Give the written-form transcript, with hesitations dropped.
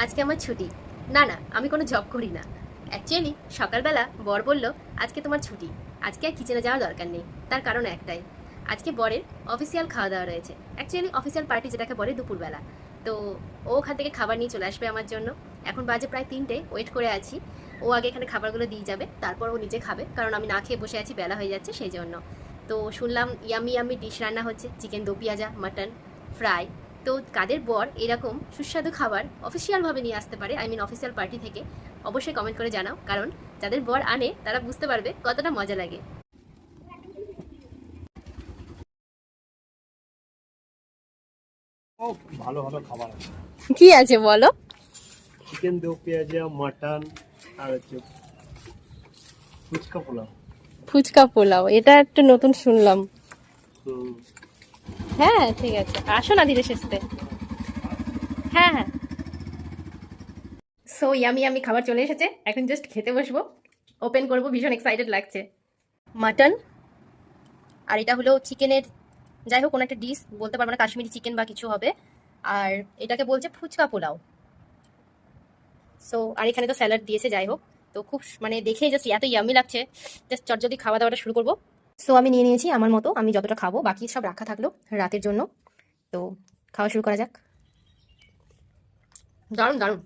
আজকে আমার ছুটি। না না, আমি কোনো জব করি না। অ্যাকচুয়ালি সকালবেলা বর বলল আজকে তোমার ছুটি, আজকে আর কিচেনে যাওয়ার দরকার নেই। তার কারণ একটাই, আজকে বরের অফিসিয়াল খাওয়া দাওয়া রয়েছে। অ্যাকচুয়ালি অফিসিয়াল পার্টি যেটাকে বলে দুপুরবেলা। তো ও ওখান থেকে খাবার নিয়ে চলে আসবে আমার জন্য। এখন বাজে প্রায় 3টে, ওয়েট করে আছি। ও আগে এখানে খাবারগুলো দিয়ে যাবে, তারপর ও নিজে খাবে, কারণ আমি না খেয়ে বসে আছি, বেলা হয়ে যাচ্ছে সেই জন্য। তো শুনলাম ইয়ামি ইয়ামি ডিশ রান্না হচ্ছে, চিকেন দো পেঁয়াজা, মাটন ফ্রাই। তো কাদের বর এরকম সুস্বাদু খাবার অফিসিয়ালভাবে নিয়ে আসতে পারে, আই মিন অফিসিয়াল পার্টি থেকে, অবশ্যই কমেন্ট করে জানাও, কারণ যাদের বর আনে তারা বুঝতে পারবে কতটা মজা লাগে। ও, ভালো ভালো খাবার আছে। কি আছে বলো? চিকেন দো পেঁয়াজা, মাটন, আর হচ্ছে ফুচকা পোলাও। ফুচকা পোলাও, এটা একটু নতুন শুনলাম। হুম। হ্যাঁ ঠিক আছে, আসো না ধীরে সুস্থে। হ্যাঁ হ্যাঁ। সো ইয়ামি ইয়ামি খাবার চলে এসেছে, এখন জাস্ট খেতে বসবো। ওপেন করবো, ভীষণ এক্সাইটেড লাগছে। মাটন, আর এটা হলো চিকেনের, যাই হোক কোনো একটা ডিশ, বলতে পারবো না, কাশ্মীরি চিকেন বা কিছু হবে। আর এটাকে বলছে ফুচকা পোলাও। সো আর এখানে তো স্যালাড দিয়েছে, যাই হোক। তো খুব মানে দেখে জাস্ট এত ইয়ামি লাগছে, জাস্ট চটজলদি খাওয়া দাওয়াটা শুরু করবো। সো আমি নিয়ে নিয়েছি আমার মতো, আমি যতটা খাবো, বাকি সব রাখা থাকলো রাতের জন্য। তো খাওয়া শুরু করা যাক। দারুণ দারুণ।